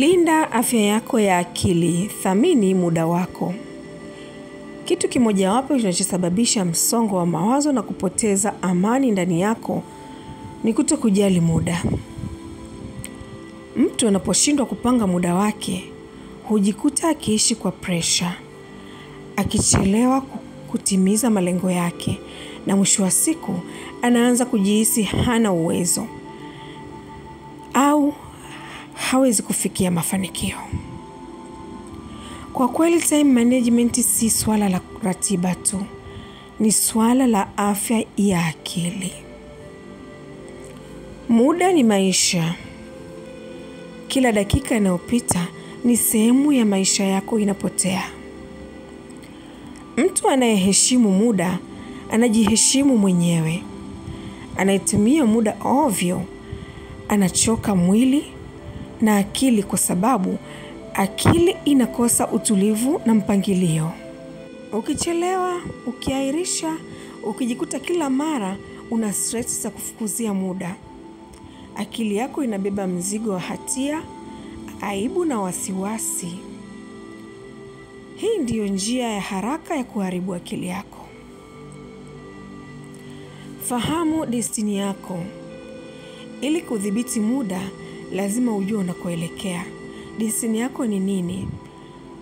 Linda afya yako ya akili, thamini muda wako. Kitu kimojawapo kinachosababisha msongo wa mawazo na kupoteza amani ndani yako ni kutokujali muda. Mtu anaposhindwa kupanga muda wake, hujikuta akiishi kwa pressure, akichelewa kutimiza malengo yake, na mwisho wa siku anaanza kujihisi hana uwezo au hawezi kufikia mafanikio. Kwa kweli, time management si swala la ratiba tu, ni swala la afya ya akili. Muda ni maisha. Kila dakika inayopita ni sehemu ya maisha yako inapotea. Mtu anayeheshimu muda anajiheshimu mwenyewe. Anayetumia muda ovyo anachoka mwili na akili, kwa sababu akili inakosa utulivu na mpangilio. Ukichelewa, ukiahirisha, ukijikuta kila mara una stress za kufukuzia muda. Akili yako inabeba mzigo wa hatia, aibu na wasiwasi. Hii ndiyo njia ya haraka ya kuharibu akili yako. Fahamu destiny yako. Ili kudhibiti muda, lazima ujue unakoelekea. Destiny yako ni nini?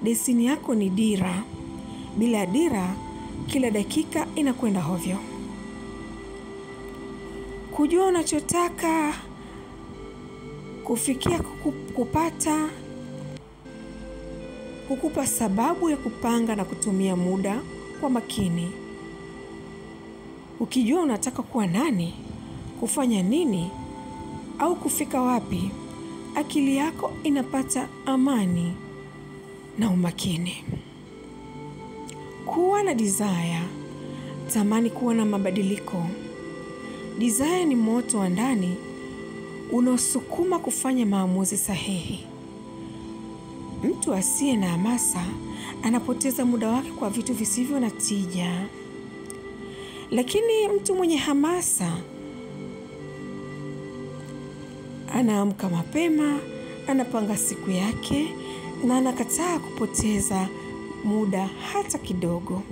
Destiny yako ni dira. Bila dira, kila dakika inakwenda hovyo. Kujua unachotaka kufikia, kupata, kukupa sababu ya kupanga na kutumia muda kwa makini. Ukijua unataka kuwa nani, kufanya nini, au kufika wapi, akili yako inapata amani na umakini. Kuwa na desire, tamani kuwa na mabadiliko. Desire ni moto wa ndani unaosukuma kufanya maamuzi sahihi. Mtu asiye na hamasa anapoteza muda wake kwa vitu visivyo na tija. Lakini mtu mwenye hamasa anaamka mapema, anapanga siku yake na anakataa kupoteza muda hata kidogo.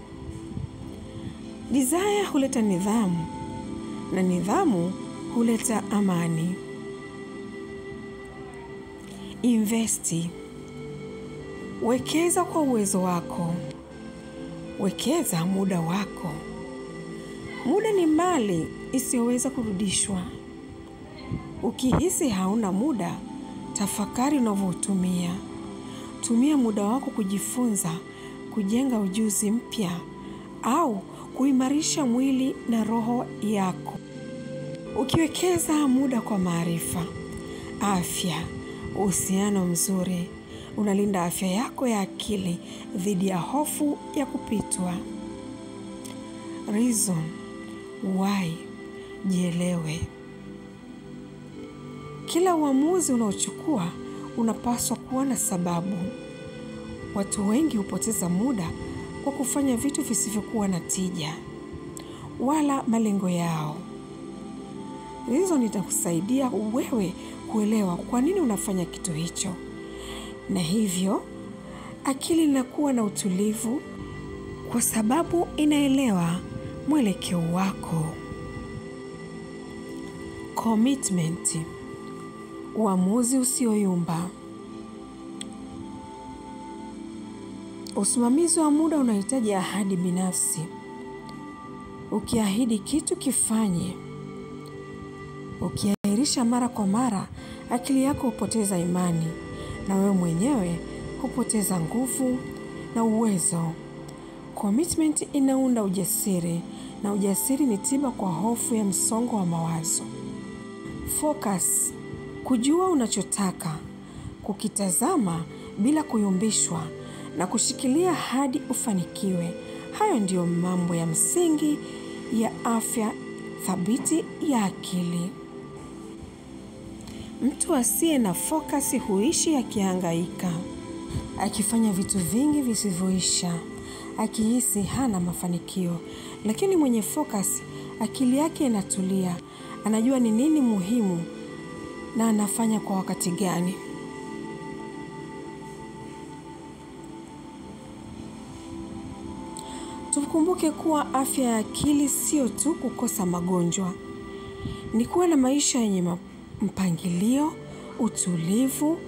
Desire huleta nidhamu na nidhamu huleta amani. Investi. Wekeza kwa uwezo wako. Wekeza muda wako. Muda ni mali isiyoweza kurudishwa. Ukihisi hauna muda, tafakari unavyotumia. Tumia muda wako kujifunza, kujenga ujuzi mpya, au kuimarisha mwili na roho yako. Ukiwekeza muda kwa maarifa, afya, uhusiano mzuri, unalinda afya yako ya akili dhidi ya hofu ya kupitwa. Reason, why, jielewe. Kila uamuzi unaochukua unapaswa kuwa na sababu. Watu wengi hupoteza muda kwa kufanya vitu visivyokuwa na tija wala malengo yao. Reason itakusaidia wewe kuelewa kwa nini unafanya kitu hicho, na hivyo akili inakuwa na utulivu kwa sababu inaelewa mwelekeo wako. Commitment, uamuzi usioyumba. Usimamizi wa muda unahitaji ahadi binafsi. Ukiahidi kitu, kifanye. Ukiahirisha mara kwa mara, akili yako hupoteza imani na wewe mwenyewe hupoteza nguvu na uwezo. Commitment inaunda ujasiri, na ujasiri ni tiba kwa hofu ya msongo wa mawazo. Focus, kujua unachotaka, kukitazama bila kuyumbishwa na kushikilia hadi ufanikiwe. Hayo ndiyo mambo ya msingi ya afya thabiti ya akili. Mtu asiye na focus huishi akihangaika, akifanya vitu vingi visivyoisha, akihisi hana mafanikio. Lakini mwenye focus, akili yake inatulia, anajua ni nini muhimu na anafanya kwa wakati gani. Tukumbuke kuwa afya ya akili sio tu kukosa magonjwa. Ni kuwa na maisha yenye mpangilio, utulivu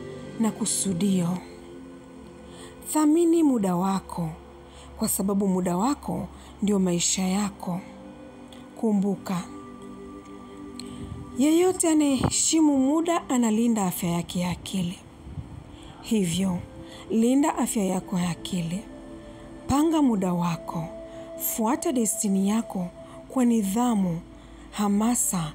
na kusudio. Thamini muda wako, kwa sababu muda wako ndio maisha yako. Kumbuka, yeyote anayeheshimu muda analinda afya yake ya akili. Hivyo, linda afya yako ya akili. Panga muda wako, fuata destini yako kwa nidhamu, hamasa